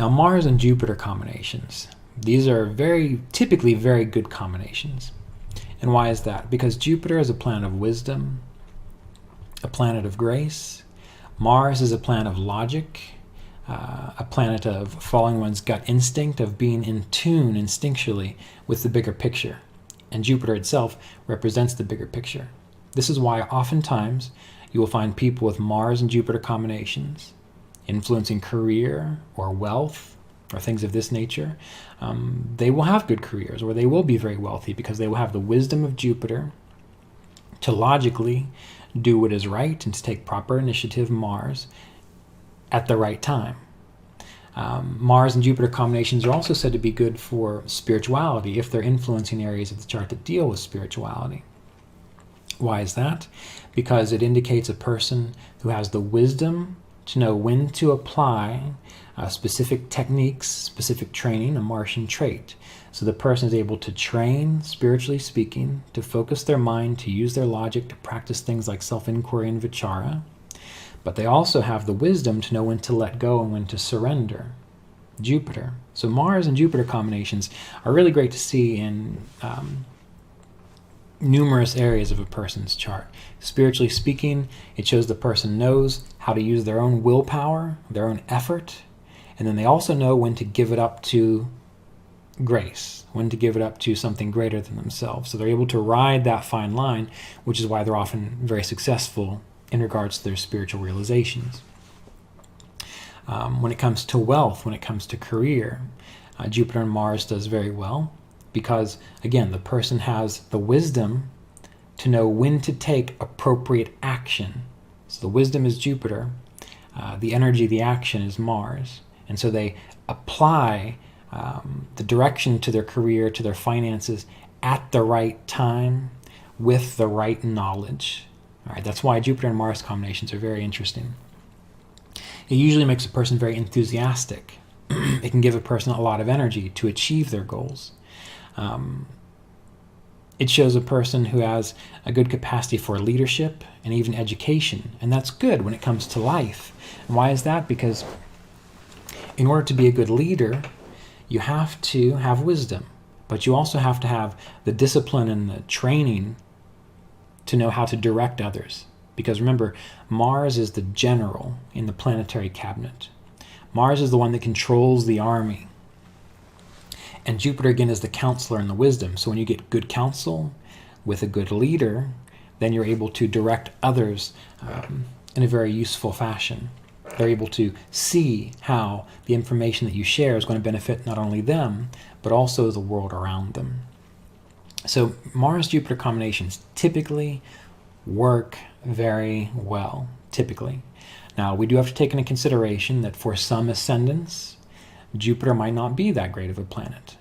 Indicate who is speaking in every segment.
Speaker 1: Now, Mars and Jupiter combinations. These are typically very good combinations. And why is that? Because Jupiter is a planet of wisdom, a planet of grace. Mars is a planet of logic, a planet of following one's gut instinct, of being in tune instinctually with the bigger picture. And Jupiter itself represents the bigger picture. This is why oftentimes you will find people with Mars and Jupiter combinations influencing career or wealth or things of this nature. They will have good careers, or they will be very wealthy, because they will have the wisdom of Jupiter to logically do what is right and to take proper initiative, Mars, at the right time. Mars and Jupiter combinations are also said to be good for spirituality if they're influencing areas of the chart that deal with spirituality. Why is that? Because it indicates a person who has the wisdom to know when to apply specific techniques, specific training, a Martian trait. So the person is able to train, spiritually speaking, to focus their mind, to use their logic, to practice things like self-inquiry and vichara. But they also have the wisdom to know when to let go and when to surrender. Jupiter. So Mars and Jupiter combinations are really great to see in numerous areas of a person's chart. Spiritually speaking, it shows the person knows how to use their own willpower, their own effort, and then they also know when to give it up to grace, when to give it up to something greater than themselves. So they're able to ride that fine line, which is why they're often very successful in regards to their spiritual realizations. When it comes to wealth, when it comes to career, Jupiter and Mars does very well, because, again, the person has the wisdom to know when to take appropriate action. So the wisdom is Jupiter, the energy, the action is Mars. And so they apply the direction to their career, to their finances, at the right time, with the right knowledge. All right, that's why Jupiter and Mars combinations are very interesting. It usually makes a person very enthusiastic. It can give a person a lot of energy to achieve their goals. It shows a person who has a good capacity for leadership and even education, and that's good when it comes to life. And why is that? Because in order to be a good leader, you have to have wisdom, but you also have to have the discipline and the training to know how to direct others. Because remember, Mars is the general in the planetary cabinet. Mars is the one that controls the army. And Jupiter, again, is the counselor and the wisdom. So when you get good counsel with a good leader, then you're able to direct others in a very useful fashion. They're able to see how the information that you share is going to benefit not only them, but also the world around them. So Mars-Jupiter combinations typically work very well, typically. Now, we do have to take into consideration that for some ascendants, Jupiter might not be that great of a planet.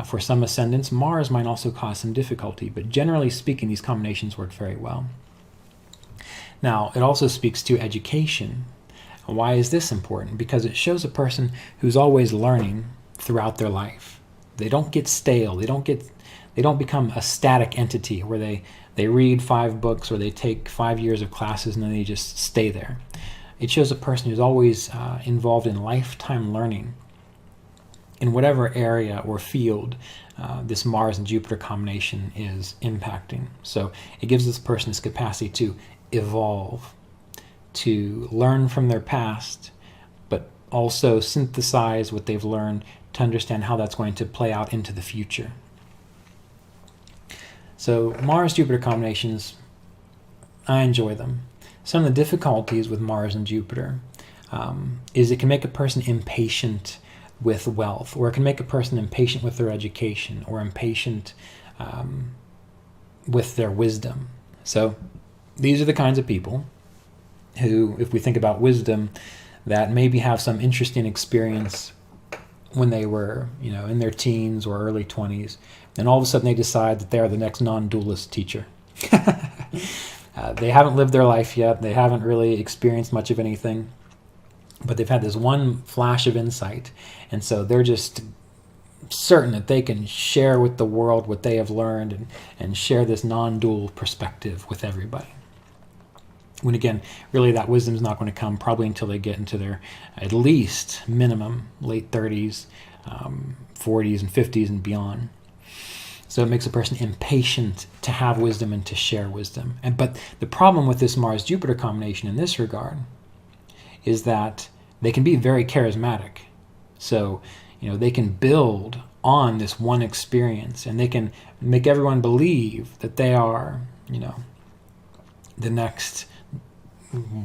Speaker 1: For some ascendants, Mars might also cause some difficulty, but generally speaking, these combinations work very well. Now, it also speaks to education. Why is this important? Because it shows a person who's always learning throughout their life. They don't get stale. They don't become a static entity where they read 5 books or they take 5 years of classes and then they just stay there. It shows a person who's always involved in lifetime learning in whatever area or field this Mars and Jupiter combination is impacting. So it gives this person this capacity to evolve, to learn from their past, but also synthesize what they've learned to understand how that's going to play out into the future. So Mars-Jupiter combinations, I enjoy them. Some of the difficulties with Mars and Jupiter is it can make a person impatient with wealth, or it can make a person impatient with their education, or impatient with their wisdom. So these are the kinds of people who, if we think about wisdom, that maybe have some interesting experience when they were, in their teens or early 20s, and all of a sudden they decide that they are the next non-dualist teacher. They haven't lived their life yet. They haven't really experienced much of anything, but they've had this one flash of insight, and so they're just certain that they can share with the world what they have learned and share this non-dual perspective with everybody. When again, really that wisdom is not going to come probably until they get into their, at least minimum, late 30s, 40s and 50s and beyond. So it makes a person impatient to have wisdom and to share wisdom. But the problem with this Mars-Jupiter combination in this regard is that they can be very charismatic. So, they can build on this one experience, and they can make everyone believe that they are, the next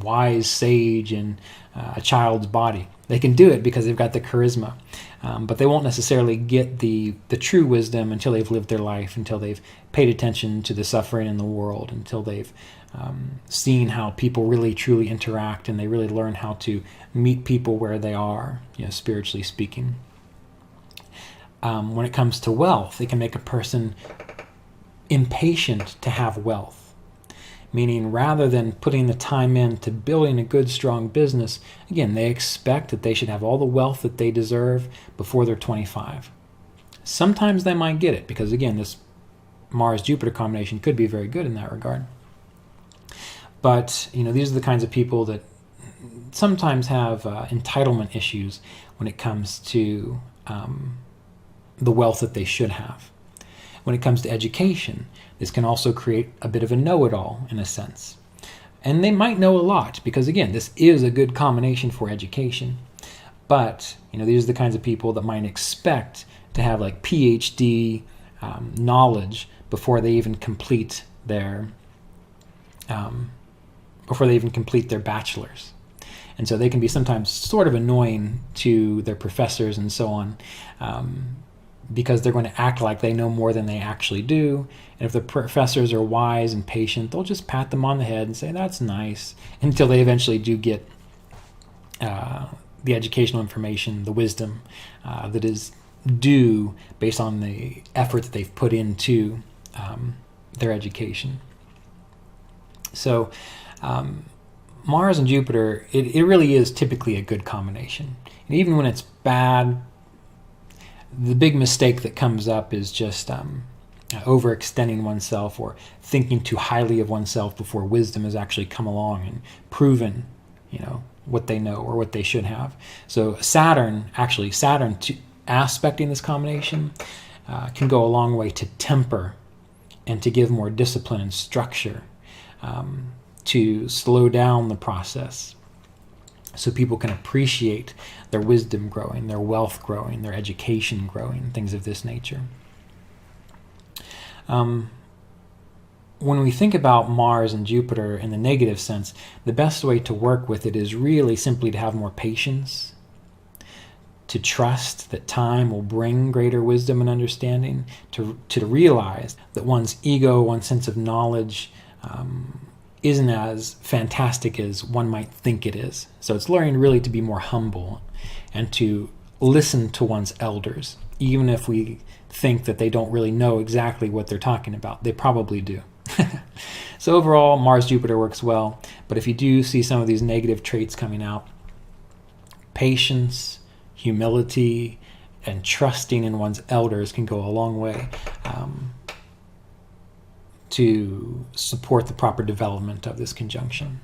Speaker 1: wise sage in a child's body. They can do it because they've got the charisma, but they won't necessarily get the true wisdom until they've lived their life, until they've paid attention to the suffering in the world, until they've seen how people really truly interact, and they really learn how to meet people where they are, spiritually speaking. When it comes to wealth, it can make a person impatient to have wealth. Meaning, rather than putting the time into building a good, strong business, again, they expect that they should have all the wealth that they deserve before they're 25. Sometimes they might get it, because again, this Mars-Jupiter combination could be very good in that regard. But, these are the kinds of people that sometimes have entitlement issues when it comes to the wealth that they should have. When it comes to education, this can also create a bit of a know-it-all in a sense. And they might know a lot because, again, this is a good combination for education. But, these are the kinds of people that might expect to have like PhD knowledge before they even complete their bachelor's. And so they can be sometimes sort of annoying to their professors and so on, because they're going to act like they know more than they actually do. And if the professors are wise and patient, they'll just pat them on the head and say, that's nice, until they eventually do get the educational information, the wisdom that is due based on the effort that they've put into their education. So Mars and Jupiter, it really is typically a good combination. And even when it's bad, the big mistake that comes up is just overextending oneself or thinking too highly of oneself before wisdom has actually come along and proven, what they know or what they should have. So Saturn aspecting this combination can go a long way to temper and to give more discipline and structure, to slow down the process, so people can appreciate their wisdom growing, their wealth growing, their education growing, things of this nature. When we think about Mars and Jupiter in the negative sense, the best way to work with it is really simply to have more patience, to trust that time will bring greater wisdom and understanding, to realize that one's ego, one's sense of knowledge, isn't as fantastic as one might think it is. So it's learning really to be more humble and to listen to one's elders, even if we think that they don't really know exactly what they're talking about. They probably do. So overall, Mars-Jupiter works well, but if you do see some of these negative traits coming out, patience, humility, and trusting in one's elders can go a long way to support the proper development of this conjunction.